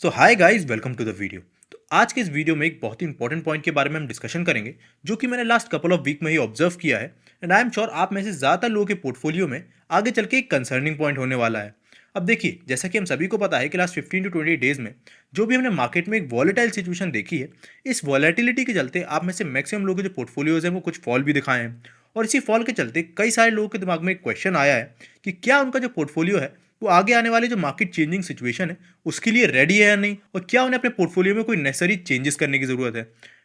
So hi guys, welcome to the video. तो आज के इस वीडियो में एक बहुत ही इंपॉर्टेंट पॉइंट के बारे में हम डिस्कशन करेंगे, जो कि मैंने लास्ट कपल ऑफ वीक में ही ऑब्जर्व किया है। एंड आई एम श्योर आप में से ज़्यादातर लोगों के पोर्टफोलियो में आगे चल के एक कंसर्निंग पॉइंट होने वाला है। अब देखिए, जैसा कि हम सभी को पता है कि लास्ट 15 to 20 डेज में जो भी हमने मार्केट में एक वॉलेटाइल सिचुएशन देखी है, इस वॉलेटिलिटी के चलते आप में से मैक्सिमम लोगों के जो पोर्टफोलियोज हैं वो कुछ फॉल भी दिखाए हैं। और इसी फॉल के चलते कई सारे लोगों के दिमाग में एक क्वेश्चन आया है कि क्या उनका जो पोर्टफोलियो है वो आगे आने वाले जो मार्केट चेंजिंग सिचुएशन है उसके लिए रेडी है या नहीं, और क्या उन्हें अपने पोर्टफोलियो में कोई नेसेसरी चेंजेस करने की जरूरत है।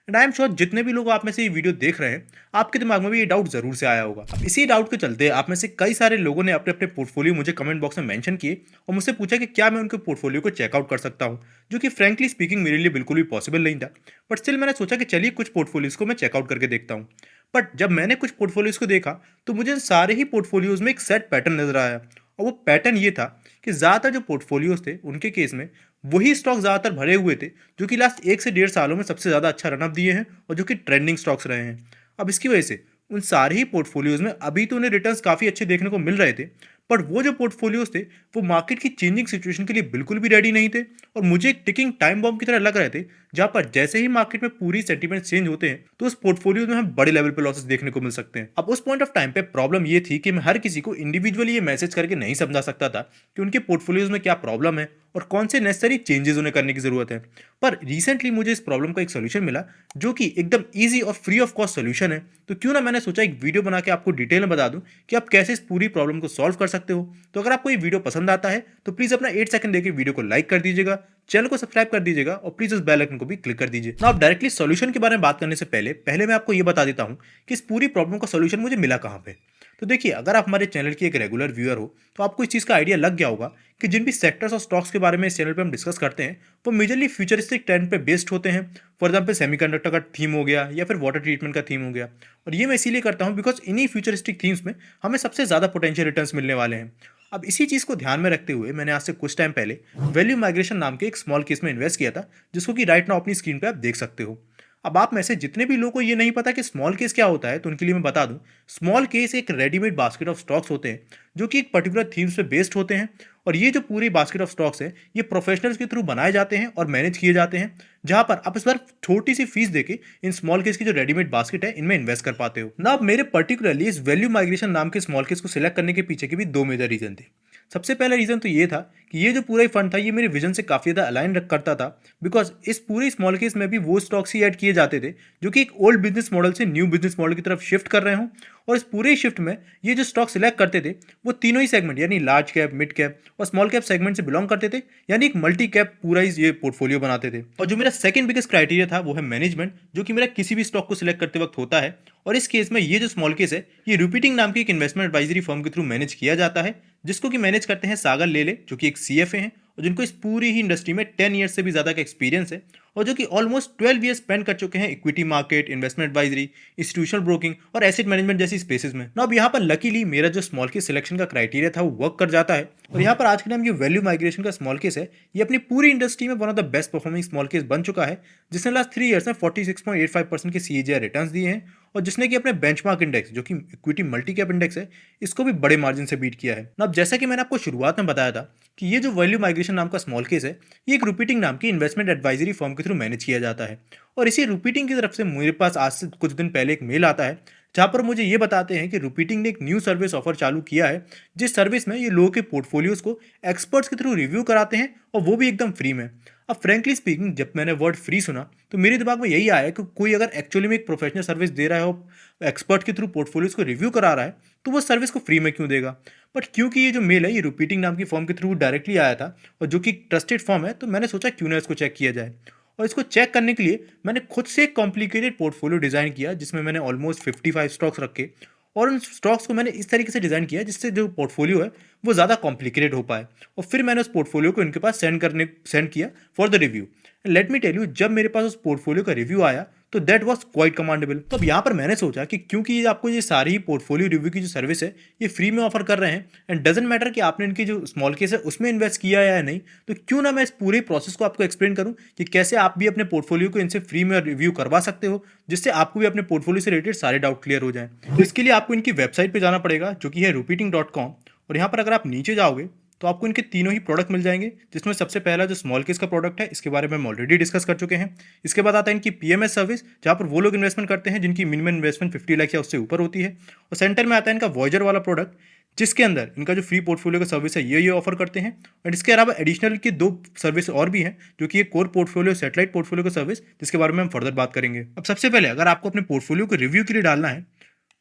एंड आई एम श्योर जितने भी लोग आप में से ये वीडियो देख रहे हैं, आपके दिमाग में भी ये डाउट जरूर से आया होगा। अब इसी डाउट के चलते आप में से कई सारे लोगों ने अपने अपने पोर्टफोलियो मुझे कमेंट बॉक्स में मेंशन किए और मुझसे पूछा कि क्या मैं उनके पोर्टफोलियो को चेकआउट कर सकता हूँ, जो कि फ्रेंकली स्पीकिंग मेरे लिए बिल्कुल भी पॉसिबल नहीं था। बट स्टिल मैंने सोचा कि चलिए कुछ पोर्टफोलियोज को मैं चेकआउट करके देखता हूँ। बट जब मैंने कुछ पोर्टफोलियोज को देखा तो मुझे इन सारे ही पोर्टफोलियोज में एक सेट पैटर्न नजर आया। और वो पैटर्न ये था कि ज़्यादातर जो पोर्टफोलियोज थे उनके केस में वही स्टॉक ज़्यादातर भरे हुए थे जो कि लास्ट 1 से 1.5 सालों में सबसे ज़्यादा अच्छा रनअप दिए हैं और जो कि ट्रेंडिंग स्टॉक्स रहे हैं। अब इसकी वजह से उन सारे ही पोर्टफोलियोज में अभी तो उन्हें रिटर्न्स काफ़ी अच्छे देखने को मिल रहे थे, पर वो जो पोर्टफोलियोज थे वो मार्केट की चेंजिंग सिचुएशन के लिए बिल्कुल भी रेडी नहीं थे और मुझे एक टिकिंग टाइम बॉम्ब की तरह लग रहे थे, जहां पर जैसे ही मार्केट में पूरी सेंटीमेंट चेंज होते हैं तो उस पोर्टफोलियो में हम बड़े लेवल पे लॉसेस देखने को मिल सकते हैं। अब उस पॉइंट ऑफ टाइम पे प्रॉब्लम ये थी कि मैं हर किसी को इंडिविजुअली ये मैसेज करके नहीं समझा सकता था कि उनके पोर्टफोलियोज में क्या प्रॉब्लम है और कौन से नेसेसरी चेंजेस उन्हें करने की जरूरत है। पर रिसेंटली मुझे इस प्रॉब्लम का एक सोल्यूशन मिला, जो कि एकदम ईजी और फ्री ऑफ कॉस्ट सोल्यूशन है। तो क्यों ना मैंने सोचा एक वीडियो बना के आपको डिटेल में बता दूं कि आप कैसे इस पूरी प्रॉब्लम को सॉल्व कर सकते हो। तो अगर आपको ये वीडियो पसंद आता है तो प्लीज अपना 8 सेकंड देकर वीडियो को लाइक कर दीजिएगा, चैनल को सब्सक्राइब कर दीजिएगा और प्लीज उस बेल आइकन को भी क्लिक कर दीजिए ना। आप डायरेक्टली सॉल्यूशन के बारे में बात करने से पहले मैं आपको ये बता देता हूं कि इस पूरी प्रॉब्लम का सॉल्यूशन मुझे मिला कहां पे। तो देखिए, अगर आप हमारे चैनल की एक रेगुलर व्यूअर हो तो आपको इस चीज़ का आइडिया लग गया होगा कि जिन भी सेक्टर्स और स्टॉक्स के बारे में इस चैनल पे हम डिस्कस करते हैं वो मेजरली फ्यूचरिस्टिक ट्रेंड पे बेस्ड होते हैं। फॉर एग्जाम्पल सेमीकंडक्टर का थीम हो गया या फिर वाटर ट्रीटमेंट का थीम हो गया। और ये मैं इसीलिए करता हूँ बिकॉज इन्हीं फ्यूचरिस्टिक थीम्स में हमें सबसे ज़्यादा पोटेंशियल रिटर्न्स मिलने वाले हैं। अब इसी चीज़ को ध्यान में रखते हुए मैंने आज से कुछ टाइम पहले वैल्यू माइग्रेशन नाम के एक स्मॉल केस में इन्वेस्ट किया था, जिसको कि राइट नाउ अपनी स्क्रीन पे आप देख सकते हो। अब आप में से जितने भी लोगों को ये नहीं पता कि स्मॉल केस क्या होता है, तो उनके लिए मैं बता दूं, स्मॉल केस एक रेडीमेड बास्केट ऑफ स्टॉक्स होते हैं जो कि एक पर्टिकुलर थीम्स पे बेस्ड होते हैं। और ये जो पूरी बास्केट ऑफ स्टॉक्स है ये प्रोफेशनल्स के थ्रू बनाए जाते हैं और मैनेज किए जाते हैं, जहां पर आप इस बार छोटी सी फीस देके इन स्मॉल केस की जो रेडीमेड बास्केट है इनमें इन्वेस्ट कर पाते हो ना। अब मेरे पर्टिकुलरली इस वैल्यू माइग्रेशन नाम के स्मॉल केस को सिलेक्ट करने के पीछे के भी दो मेजर रीजन थे। सबसे पहला रीजन तो ये था कि ये जो पूरा ही फंड था ये मेरे विजन से काफ़ी ज़्यादा अलाइन करता था, बिकॉज इस पूरे स्मॉल केस में भी वो स्टॉक्स ही ऐड किए जाते थे जो कि एक ओल्ड बिजनेस मॉडल से न्यू बिजनेस मॉडल की तरफ शिफ्ट कर रहे हों। और इस पूरे शिफ्ट में ये जो स्टॉक सिलेक्ट करते थे वो तीनों ही सेगमेंट यानी लार्ज कैप, मिड कैप और स्मॉल कैप सेगमेंट से बिलोंग करते थे, यानी एक मल्टी कैप पूरा ही ये पोर्टफोलियो बनाते थे। और जो मेरा सेकंड बिगेस्ट क्राइटेरिया था वो है मैनेजमेंट, जो कि मेरा किसी भी स्टॉक को सिलेक्ट करते वक्त होता है। और इस केस में ये जो स्मॉल केस है ये रिपीटिंग नाम की एक इन्वेस्टमेंट एडवाइजरी फर्म के थ्रू मैनेज किया जाता है, जिसको कि मैनेज करते हैं सागर लेले, जो कि एक सीएफए हैं और जिनको इस पूरी ही इंडस्ट्री में 10 ईयर्स से भी ज़्यादा का एक्सपीरियंस है और जो कि ऑलमोस्ट 12 ईयर्स स्पेंड कर चुके हैं equity market, investment advisory, institutional broking और एसेट मैनेजमेंट जैसी स्पेसेस में ना। अब यहाँ पर लकीली मेरा जो स्मॉल केस सिलेक्शन का क्राइटेरिया था वो वर्क कर जाता है। और यहाँ पर आज के टाइम ये वैल्यू माइग्रेशन का स्मॉल केस है ये अपनी पूरी इंडस्ट्री में one of the best performing small case बन चुका है, जिसने लास्ट 3 ईयर्स में 46.85% के CAGR रिटर्न्स दिए हैं और जिसने कि अपने बेंचमार्क इंडेक्स जो कि इक्विटी मल्टी कैप इंडेक्स है इसको भी बड़े मार्जिन से बीट किया है ना। अब जैसा कि मैंने आपको शुरुआत में बताया था कि ये जो वैल्यू माइग्रेशन नाम का स्मॉल केस है ये एक रिपीटिंग नाम की इन्वेस्टमेंट एडवाइजरी फर्म के थ्रू मैनेज किया जाता है। और इसी रिपीटिंग की तरफ से मेरे पास आज से कुछ दिन पहले एक मेल आता है जहां पर मुझे ये बताते हैं कि रिपीटिंग ने एक न्यू सर्विस ऑफर चालू किया है, जिस सर्विस में ये लोगों के पोर्टफोलियोज को एक्सपर्ट्स के थ्रू रिव्यू कराते हैं और वो भी एकदम फ्री में। अब फ्रेंकली स्पीकिंग जब मैंने वर्ड फ्री सुना तो मेरे दिमाग में यही आया कि कोई अगर एक्चुअली में एक प्रोफेशनल सर्विस दे रहा है और एक्सपर्ट के थ्रू पोर्टफोलियोज को रिव्यू करा रहा है तो वो सर्विस को फ्री में क्यों देगा। बट क्योंकि ये जो मेल है ये रिपीटिंग नाम की फर्म के थ्रू डायरेक्टली आया था और जो कि ट्रस्टेड फर्म है, तो मैंने सोचा क्यों ना इसको चेक किया जाए। और इसको चेक करने के लिए मैंने खुद से एक कॉम्प्लिकेटेड पोर्टफोलियो डिज़ाइन किया जिसमें मैंने ऑलमोस्ट 55 स्टॉक्स रखे और उन स्टॉक्स को मैंने इस तरीके से डिज़ाइन किया जिससे जो पोर्टफोलियो है वो ज़्यादा कॉम्प्लिकेटेड हो पाए। और फिर मैंने उस पोर्टफोलियो को इनके पास सेंड किया for the review. Let me tell you, जब मेरे पास उस पोर्टफोलियो का रिव्यू आया तो दैट वाज क्वाइट कमांडेबल। तो अब यहाँ पर मैंने सोचा कि क्योंकि ये आपको ये सारी ही पोर्टफोलियो रिव्यू की जो सर्विस है ये फ्री में ऑफर कर रहे हैं एंड डजेंट मैटर कि आपने इनकी जो स्मॉल केस है उसमें इन्वेस्ट किया या नहीं, तो क्यों ना मैं इस पूरे प्रोसेस को आपको एक्सप्लेन करूं कि कैसे आप भी अपने पोर्टफोलियो को इनसे फ्री में रिव्यू करवा सकते हो, जिससे आपको भी अपने पोर्टफोलियो से रिलेटेड सारे डाउट क्लियर हो जाएं। तो इसके लिए आपको इनकी वेबसाइट पर जाना पड़ेगा जो कि है repeating.com। और यहाँ पर अगर आप नीचे जाओगे तो आपको इनके तीनों ही प्रोडक्ट मिल जाएंगे, जिसमें सबसे पहला जो स्मॉल केस का प्रोडक्ट है, इसके बारे में हम ऑलरेडी डिस्कस कर चुके हैं। इसके बाद आता है इनकी पीएमएस सर्विस, जहाँ पर वो लोग इन्वेस्टमेंट करते हैं जिनकी मिनिमम इन्वेस्टमेंट 50 लाख या उससे ऊपर होती है। और सेंटर में आता है इनका वॉयजर वाला प्रोडक्ट, जिसके अंदर इनका जो फ्री पोर्टफोलियो का सर्विस है ये ऑफर करते हैं। और इसके अलावा एडिशनल की 2 सर्विस और भी हैं, जो कि ये कोर पोर्टफोलियो, सैटेलाइट पोर्टफोलियो का सर्विस, जिसके बारे में हम फर्दर बात करेंगे। अब सबसे पहले अगर आपको अपने पोर्टफोलियो को रिव्यू के लिए डालना है,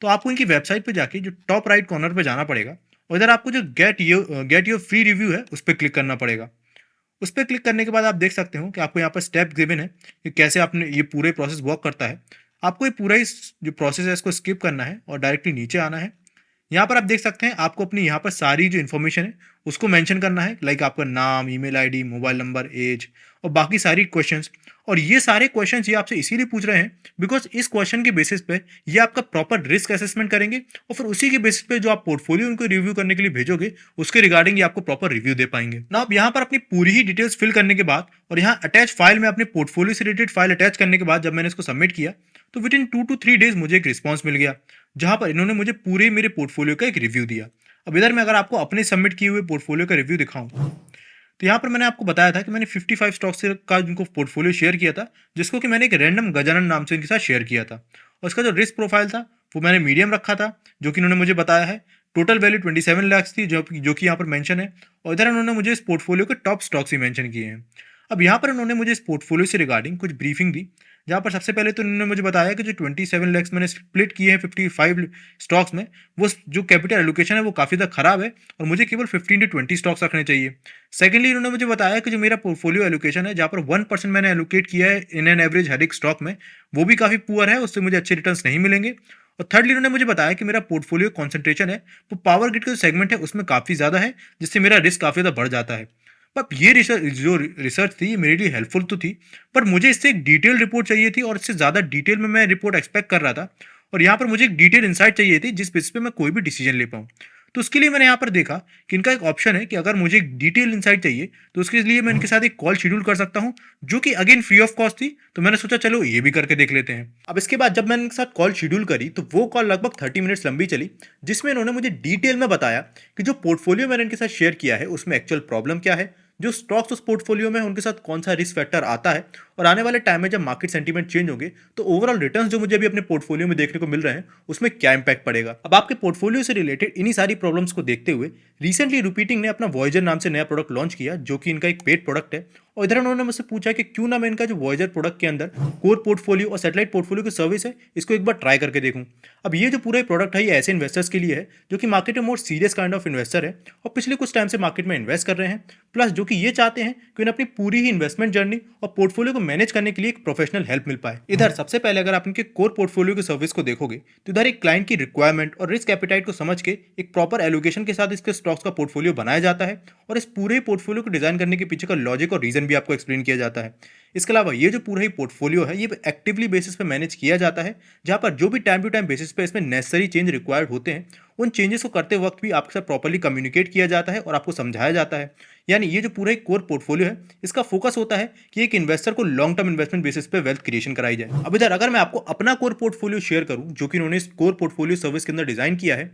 तो आपको इनकी वेबसाइट पे जाके जो टॉप राइट कॉर्नर पे जाना पड़ेगा, और इधर आपको जो गेट योर फ्री रिव्यू है उस पर क्लिक करना पड़ेगा। उस पर क्लिक करने के बाद आप देख सकते हो कि आपको यहाँ पर स्टेप गिवन है कि कैसे आपने ये पूरे प्रोसेस वर्क करता है। आपको ये पूरा ही जो प्रोसेस है इसको स्किप करना है और डायरेक्टली नीचे आना है। यहाँ पर आप देख सकते हैं आपको अपनी यहाँ पर सारी जो इन्फॉर्मेशन है उसको मेंशन करना है, लाइक आपका नाम, email ID, mobile number, age और बाकी सारी क्वेश्चंस। और ये सारे क्वेश्चंस ये आपसे इसीलिए पूछ रहे हैं बिकॉज इस क्वेश्चन के बेसिस पे ये आपका प्रॉपर रिस्क असेसमेंट करेंगे, और फिर उसी के बेसिस पे जो आप पोर्टफोलियो उनको रिव्यू करने के लिए भेजोगे उसके रिगार्डिंग ये आपको प्रॉपर रिव्यू दे पाएंगे ना। आप यहाँ पर अपनी पूरी ही डिटेल्स फिल करने के बाद और यहाँ अटैच फाइल में अपने पोर्टफोलियो से रिलेटेड फाइल अटैच करने के बाद जब मैंने इसको सबमिट किया, तो विद इन 2 to 3 डेज मुझे एक रिस्पॉन्स मिल गया, जहां पर इन्होंने मुझे पूरे मेरे पोर्टफोलियो का एक रिव्यू दिया। अब इधर मैं अगर आपको अपने सबमिट किए हुए पोर्टफोलियो का रिव्यू दिखाऊं, तो यहाँ पर मैंने आपको बताया था कि मैंने 55 स्टॉक्स का जिनको पोर्टफोलियो शेयर किया था, जिसको कि मैंने एक रैंडम गजानन नाम से इनके साथ शेयर किया था। और उसका जो रिस्क प्रोफाइल था वो मैंने मीडियम रखा था, जो कि इन्होंने मुझे बताया है। टोटल वैल्यू 27 लाख थी, जो कि यहाँ पर मेंशन है। और इधर इन्होंने मुझे इस पोर्टफोलियो के टॉप स्टॉक्स ही मेंशन किए हैं। अब यहाँ पर इन्होंने मुझे इस पोर्टफोलियो से रिगार्डिंग कुछ ब्रीफिंग दी, जहाँ पर सबसे पहले तो इन्होंने मुझे बताया कि जो 27 लैक्स मैंने स्प्लिट किए हैं 55 स्टॉक्स में, वो जो कैपिटल एलोकेशन है वो काफ़ी ज़्यादा खराब है और मुझे केवल 15 to 20 स्टॉक्स रखने चाहिए। सेकेंडली इन्होंने मुझे बताया कि जो मेरा पोर्टफोलियो एलोकेशन है, जहाँ पर 1% मैंने एलोकेट किया है इन एन एवरेज हर एक स्टॉक में, वो भी काफ़ी पुअर है, उससे मुझे अच्छे रिटर्न्स नहीं मिलेंगे। और थर्डली उन्होंने मुझे बताया कि मेरा पोर्टफोलियो कॉन्सेंट्रेशन है वो पावर ग्रिड का जो सेगमेंट है उसमें काफ़ी ज़्यादा है, जिससे मेरा रिस्क काफ़ी ज़्यादा बढ़ जाता है। पर ये रिसर्च थी ये मेरे लिए हेल्पफुल तो थी, पर मुझे इससे एक डिटेल रिपोर्ट चाहिए थी और इससे ज़्यादा डिटेल में मैं रिपोर्ट एक्सपेक्ट कर रहा था। और यहाँ पर मुझे एक डिटेल इंसाइट चाहिए थी जिस बेसिस पे मैं कोई भी डिसीजन ले पाऊँ। तो उसके लिए मैंने यहाँ पर देखा कि इनका एक ऑप्शन है कि अगर मुझे एक डिटेल इंसाइट चाहिए तो उसके लिए मैं इनके साथ एक कॉल शेड्यूल कर सकता हूँ, जो कि अगेन फ्री ऑफ कॉस्ट थी। तो मैंने सोचा चलो ये भी करके देख लेते हैं। अब इसके बाद जब मैंने इनके साथ कॉल शेड्यूल करी तो वो कॉल लगभग 30 मिनट्स लंबी चली, जिसमें इन्होंने मुझे डिटेल में बताया कि जो पोर्टफोलियो मैंने इनके साथ शेयर किया है उसमें एक्चुअल प्रॉब्लम क्या है, जो स्टॉक्स उस पोर्टफोलियो में उनके साथ कौन सा रिस्क फैक्टर आता है, और आने वाले टाइम में जब मार्केट सेंटीमेंट चेंज होंगे तो ओवरऑल रिटर्न्स जो मुझे अभी अपने पोर्टफोलियो में देखने को मिल रहे हैं उसमें क्या इंपैक्ट पड़ेगा। अब आपके पोर्टफोलियो से रिलेटेड इन्हीं सारी प्रॉब्लम्स को देखते हुए रिसेंटली रिपीटिंग ने अपना वॉयजर नाम से नया प्रोडक्ट लॉन्च किया, जो कि इनका एक पेड प्रोडक्ट है। और इधर उन्होंने मुझसे पूछा कि क्यों ना मैं इनका जो वॉयजर प्रोडक्ट के अंदर कोर पोर्टफोलियो और सैटेलाइट पोर्टफोलियो की सर्विस है इसको एक बार ट्राई करके देखूं। अब ये जो पूरा प्रोडक्ट है ये ऐसे इन्वेस्टर्स के लिए है जो कि मार्केट में more serious kind of investor है और पिछले कुछ टाइम से मार्केट में इन्वेस्ट कर रहे हैं, प्लस जो कि ये चाहते हैं कि उन्हें अपनी पूरी ही इन्वेस्टमेंट जर्नी और पोर्टफोलियो को मैनेज करने के लिए एक प्रोफेशनल हेल्प मिल पाए। इधर सबसे पहले अगर आप इनके कोर पोर्टफोलियो की सर्विस को देखोगे तो इधर एक क्लाइंट की रिक्वायरमेंट और रिस्क एपिटाइट को समझ के एक प्रॉपर एलोकेशन के साथ इसके स्टॉक्स का पोर्टफोलियो बनाया जाता है, और इस पूरे पोर्टफोलियो को डिजाइन करने के पीछे का लॉजिक और रीजन भी आपको एक्सप्लेन किया जाता है। इसके अलावा ये जो पूरा ही पोर्टफोलियो है ये एक्टिवली बेसिस पे मैनेज किया जाता है, जहां पर जो भी टाइम टू टाइम बेसिस पे इसमें नेसेसरी चेंज रिक्वायर्ड होते हैं उन चेंजेस को करते वक्त भी आपके साथ प्रॉपर्ली कम्युनिकेट किया जाता है और आपको समझाया जाता है। यानी ये जो पूरा एक कोर पोर्टफोलियो है इसका फोकस होता है कि एक इन्वेस्टर को लॉन्ग टर्म इन्वेस्टमेंट बेसिस पे वेल्थ क्रिएशन कराई जाए। अब इधर अगर मैं आपको अपना कोर पोर्टफोलियो शेयर करूं जो कि उन्होंने इस कोर पोर्टफोलियो सर्विस के अंदर डिजाइन किया है,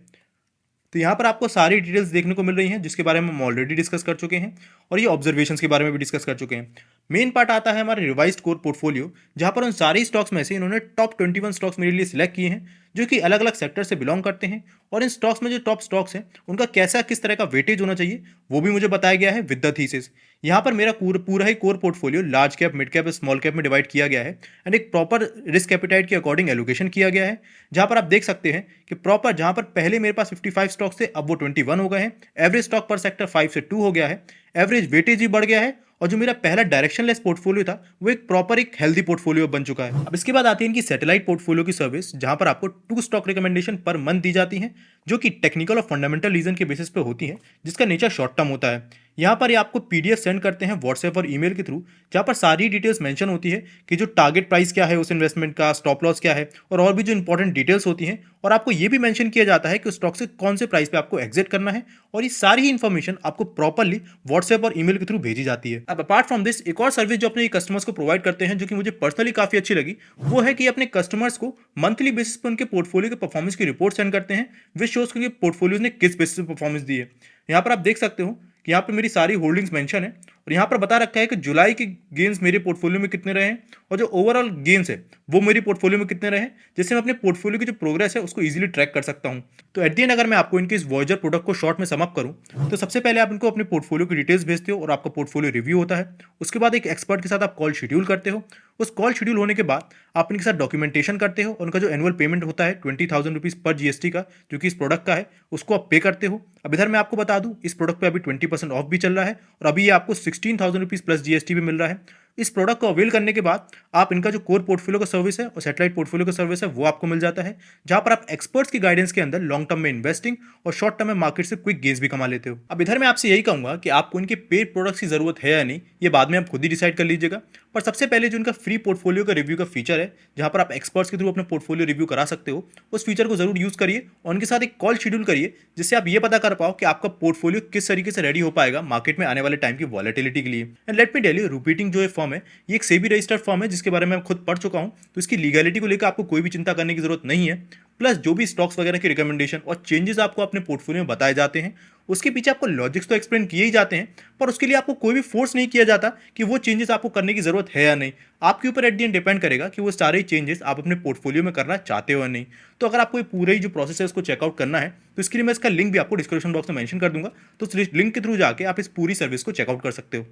तो यहाँ पर आपको सारी डिटेल्स देखने को मिल रही हैं जिसके बारे में हम ऑलरेडी डिस्कस कर चुके हैं, और ये ऑब्जर्वेशंस के बारे में भी डिस्कस कर चुके हैं। मेन पार्ट आता है हमारे रिवाइज्ड कोर पोर्टफोलियो, जहाँ पर उन सारी स्टॉक्स में से इन्होंने टॉप 21 स्टॉक्स मेरे लिए सिलेक्ट किए हैं जो कि अलग अलग सेक्टर से बिलोंग करते हैं, और इन स्टॉक्स में जो टॉप स्टॉक्स हैं उनका कैसा किस तरह का वेटेज होना चाहिए वो भी मुझे बताया गया है विद द थीसिस। यहाँ पर मेरा पूरा ही core portfolio large cap, mid cap, small cap में डिवाइड किया गया है एंड एक प्रॉपर रिस्क एपिटाइट के अकॉर्डिंग एलोकेशन किया गया है, जहाँ पर आप देख सकते हैं कि प्रॉपर जहाँ पर पहले मेरे पास 55 स्टॉक्स थे अब वो 21 हो गए हैं, एवरेज स्टॉक पर सेक्टर 5 से 2 हो गया है, एवरेज वेटेज भी बढ़ गया है, और जो मेरा पहला डायरेक्शनलेस पोर्टफोलियो था वो एक प्रॉपर एक हेल्दी पोर्टफोलियो बन चुका है। अब इसके बाद आती है इनकी सैटेलाइट पोर्टफोलियो की सर्विस, जहां पर आपको 2 स्टॉक रिकमेंडेशन पर मंथ दी जाती हैं जो कि टेक्निकल और फंडामेंटल रीजन के बेसिस पे होती हैं, जिसका नेचर शॉर्ट टर्म होता है। यहाँ पर ये आपको पीडीएफ सेंड करते हैं व्हाट्सएप और ईमेल के थ्रू, जहाँ पर सारी डिटेल्स मेंशन होती है कि जो टारगेट प्राइस क्या है उस इन्वेस्टमेंट का, स्टॉप लॉस क्या है, और भी जो इंपॉर्टेंट डिटेल्स होती हैं, और आपको ये भी मेंशन किया जाता है कि उस स्टॉक से कौन से प्राइस पे आपको एग्जिट करना है, और ये सारी ही इन्फॉर्मेशन आपको प्रॉपरली व्हाट्सएप और ईमेल के थ्रू भेजी जाती है। अब अपार्ट फ्रॉम दिस एक और सर्विस जो अपने कस्टमर्स को प्रोवाइड करते हैं जो कि मुझे पर्सनली काफी अच्छी लगी, वो है कि अपने कस्टमर्स को मंथली बेसिस पर उनके पोर्टफोलियो के परफॉर्मेंस की रिपोर्ट सेंड करते हैं विच शोज के पोर्टफोलियोज ने किस बेसिस पे परफॉर्मेंस दी है। यहाँ पर आप देख सकते हो कि यहाँ पे मेरी सारी होल्डिंग्स मेंशन है और यहाँ पर बता रखा है कि जुलाई के गेन्स मेरे पोर्टफोलियो में कितने रहे हैं और जो ओवरऑल गेन्स है वो मेरी पोर्टफोलियो में कितने रहे हैं, जिससे मैं अपने पोर्टफोलियो की जो प्रोग्रेस है उसको इजीली ट्रैक कर सकता हूँ। तो एट द एंड अगर मैं आपको इनके इस वॉयजर प्रोडक्ट को शॉर्ट में सम अप करूँ तो सबसे पहले आप इनको अपने पोर्टफोलियो की डिटेल्स भेजते हो और आपका पोर्टफोलियो रिव्यू होता है। उसके बाद एक एक्सपर्ट के साथ आप कॉल शेड्यूल करते हो। उस कॉल शेड्यूल होने के बाद आप इनके साथ डॉक्यूमेंटेशन करते हो। उनका जो एनुअल पेमेंट होता है 20,000 रुपीज़ पर जीएसटी का, जो कि इस प्रोडक्ट का है, उसको आप पे करते हो। अब इधर मैं आपको बता दूं, इस प्रोडक्ट पे अभी 20% ऑफ भी चल रहा है और अभी ये आपको 16,000 रुपीज़ प्लस जीएसटी भी मिल रहा है। इस प्रोडक्ट को अवेल करने के बाद आप इनका जो कोर पोर्टफोलियो का सर्विस है और सैटेलाइट पोर्टफोलियो का सर्विस है वो आपको मिल जाता है, जहां पर आप एक्सपर्ट्स की गाइडेंस के अंदर लॉन्ग टर्म में इन्वेस्टिंग और शॉर्ट टर्म में मार्केट से क्विक गेन्स भी कमा लेते हो। अब इधर मैं आपसे यही कहूंगा कि आपको इनके पेड प्रोडक्ट्स की जरूरत है या नहीं, ये बाद में आप खुद ही डिसाइड कर लीजिएगा। पर सबसे पहले जो इनका फ्री पोर्टफोलियो का रिव्यू का फीचर है, जहां पर आप एक्सपर्ट्स के थ्रू अपना पोर्टफोलियो रिव्यू करा सकते हो, उस फीचर को जरूर यूज करिए और उनके साथ एक कॉल शेड्यूल करिए, जिससे आप ये पता कर पाओ कि आपका पोर्टफोलियो किस तरीके से रेडी हो पाएगा मार्केट में आने वाले टाइम की वॉलेटिलिटी के लिए। And let me tell you, repeating जो फॉर्म है ये एक सेबी रजिस्टर्ड फॉर्म है, जिसके बारे में मैं खुद पढ़ चुका हूं, तो इसकी लीगलिटी को लेकर आपको कोई भी चिंता करने की जरूरत नहीं है। प्लस जो भी स्टॉक्स वगैरह की रिकमेंडेशन और चेंजेस आपको अपने पोर्टफोलियो में बताए जाते हैं, उसके पीछे आपको लॉजिक्स तो एक्सप्लेन किए ही जाते हैं, पर उसके लिए आपको कोई भी फोर्स नहीं किया जाता कि वो चेंजेस आपको करने की जरूरत है या नहीं। आपके ऊपर एट द एंड डिपेंड करेगा कि वो सारे चेंजेस आप अपने पोर्टफोलियो में करना चाहते हो या नहीं। तो अगर आपको ये पूरा ही जो प्रोसेस है उसको चेकआउट करना है, तो इसके लिए मैं इसका लिंक भी आपको डिस्क्रिप्शन बॉक्स में मेंशन कर दूंगा, तो उस लिंक के थ्रू जाके आप इस पूरी सर्विस को चेकआउट कर सकते हो।